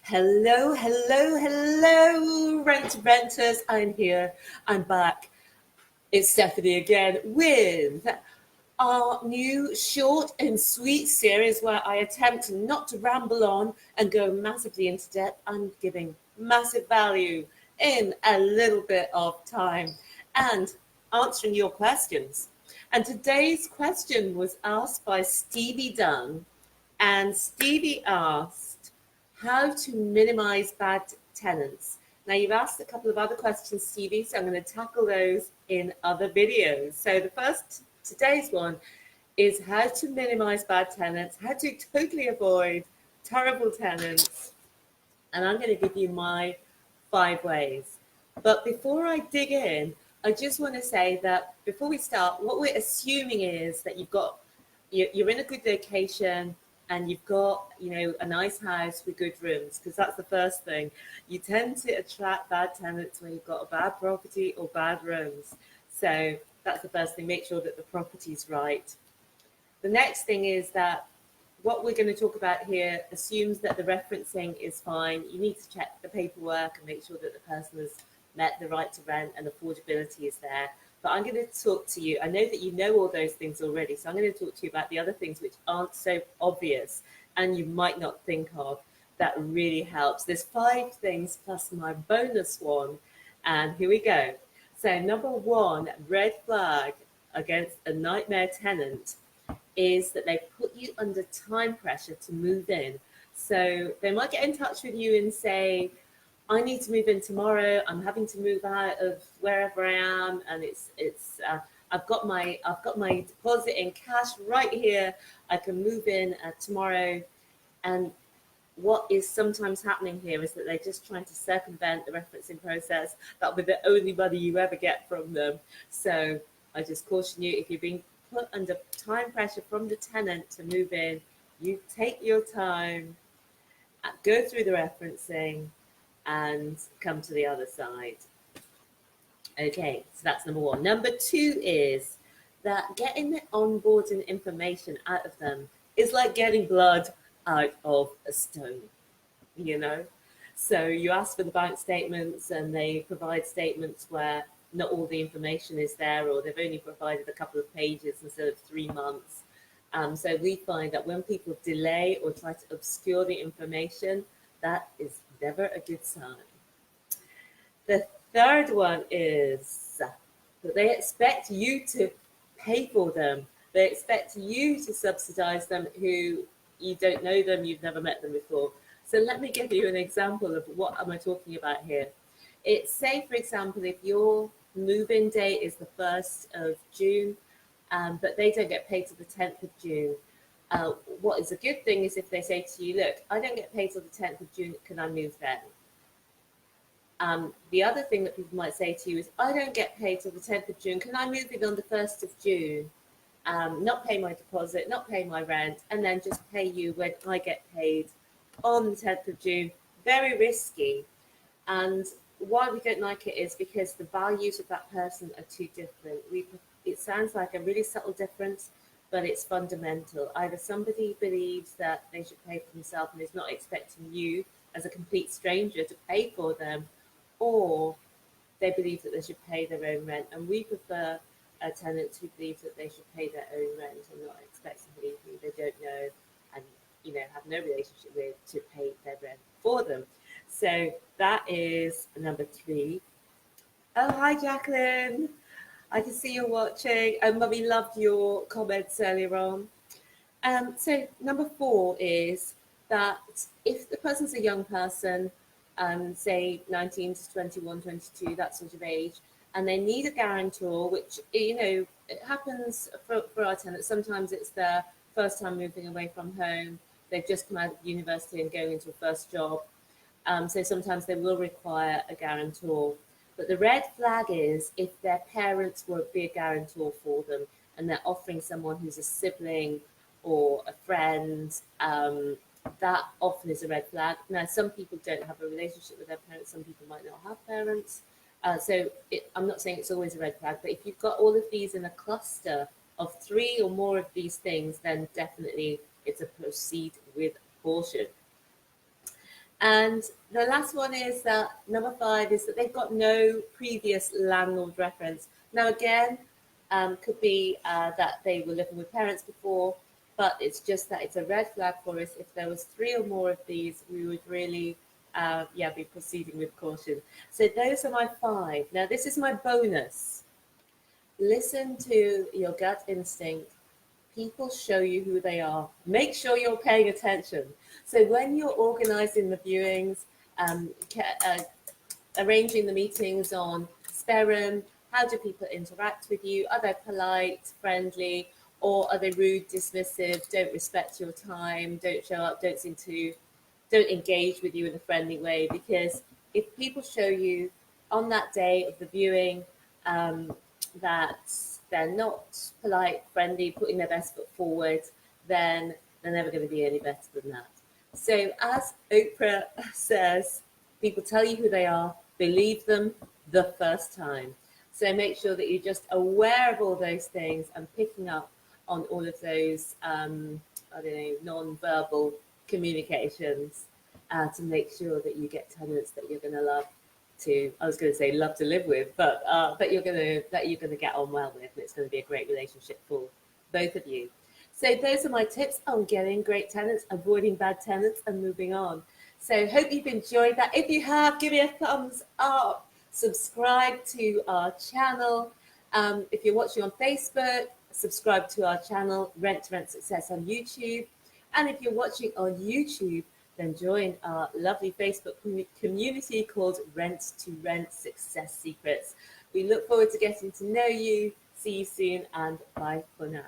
Hello, hello, hello, renters. I'm here. I'm back. It's Stephanie again with our new short and sweet series where I attempt not to ramble on and go massively into depth. I'm giving massive value in a little bit of time and answering your questions. And today's question was asked by Stevie Dunn, and Stevie asked how to minimize bad tenants. Now, you've asked a couple of other questions, Stevie, so I'm going to tackle those in other videos. So the first, today's one, is how to minimize bad tenants, how to totally avoid terrible tenants. And I'm going to give you my 5 ways. But before I dig in, I just want to say that before we start, what we're assuming is that you're in a good location and you've got, a nice house with good rooms, because that's the first thing. You tend to attract bad tenants when you've got a bad property or bad rooms. So that's the first thing. Make sure that the property's right. The next thing is that what we're going to talk about here assumes that the referencing is fine. You need to check the paperwork and make sure that the person has met the right to rent and affordability is there. But I'm going to talk to you. I know that you know all those things already, so I'm going to talk to you about the other things which aren't so obvious and you might not think of. That really helps. There's 5 things plus my bonus one, and here we go. So number 1, red flag against a nightmare tenant is that they put you under time pressure to move in. So they might get in touch with you and say, I need to move in tomorrow. I'm having to move out of wherever I am, and I've got my deposit in cash right here. I can move in tomorrow. And what is sometimes happening here is that they're just trying to circumvent the referencing process. That'll be the only money you ever get from them. So I just caution you, if you're being put under time pressure from the tenant to move in, you take your time, go through the referencing, and come to the other side. Okay, so that's number 1. Number 2 is that getting the onboarding information out of them is like getting blood out of a stone, So you ask for the bank statements and they provide statements where not all the information is there, or they've only provided a couple of pages instead of 3 months. So we find that when people delay or try to obscure the information, that is never a good sign. The third one is that they expect you to pay for them. They expect you to subsidize them who you don't know them, you've never met them before. So let me give you an example of what am I talking about here. It's, say, for example, if your move-in date is the 1st of June, but they don't get paid till the 10th of June. What is a good thing is if they say to you, look, I don't get paid till the 10th of June, can I move then? The other thing that people might say to you is, I don't get paid till the 10th of June, can I move in on the 1st of June? Not pay my deposit, not pay my rent, and then just pay you when I get paid on the 10th of June. Very risky. And why we don't like it is because the values of that person are too different. It sounds like a really subtle difference, but it's fundamental. Either somebody believes that they should pay for themselves and is not expecting you as a complete stranger to pay for them, or they believe that they should pay their own rent. And we prefer tenants who believe that they should pay their own rent and not expect somebody who they don't know and have no relationship with to pay their rent for them. So that is number 3. Oh, hi, Jacqueline. I can see you're watching. Mummy loved your comments earlier on. So number 4 is that if the person's a young person, say 19 to 21, 22, that sort of age, and they need a guarantor, which, it happens for our tenants. Sometimes it's their first time moving away from home. They've just come out of university and going into a first job. So sometimes they will require a guarantor. But the red flag is if their parents won't be a guarantor for them and they're offering someone who's a sibling or a friend, that often is a red flag. Now, some people don't have a relationship with their parents. Some people might not have parents. I'm not saying it's always a red flag, but if you've got all of these in a cluster of 3 or more of these things, then definitely it's a proceed with caution. And the last one is that number 5 is that they've got no previous landlord reference. Now, again, could be that they were living with parents before, but it's just that it's a red flag for us. If there was 3 or more of these, we would really, be proceeding with caution. So those are my 5. Now, this is my bonus. Listen to your gut instinct. People show you who they are. Make sure you're paying attention. So when you're organizing the viewings, arranging the meetings on spare room, how do people interact with you? Are they polite, friendly, or are they rude, dismissive, don't respect your time, don't show up, don't engage with you in a friendly way? Because if people show you on that day of the viewing that they're not polite, friendly, putting their best foot forward, then they're never going to be any better than that. So, as Oprah says, people tell you who they are, believe them the first time. So, make sure that you're just aware of all those things and picking up on all of those, non-verbal communications to make sure that you get tenants that you're going to love to, I was going to say love to live with, but you're going to get on well with, and it's going to be a great relationship for both of you. So those are my tips on getting great tenants, avoiding bad tenants, and moving on. So hope you've enjoyed that. If you have, give me a thumbs up. Subscribe to our channel. If you're watching on Facebook, subscribe to our channel, Rent to Rent Success on YouTube. And if you're watching on YouTube, then join our lovely Facebook community called Rent to Rent Success Secrets. We look forward to getting to know you. See you soon, and bye for now.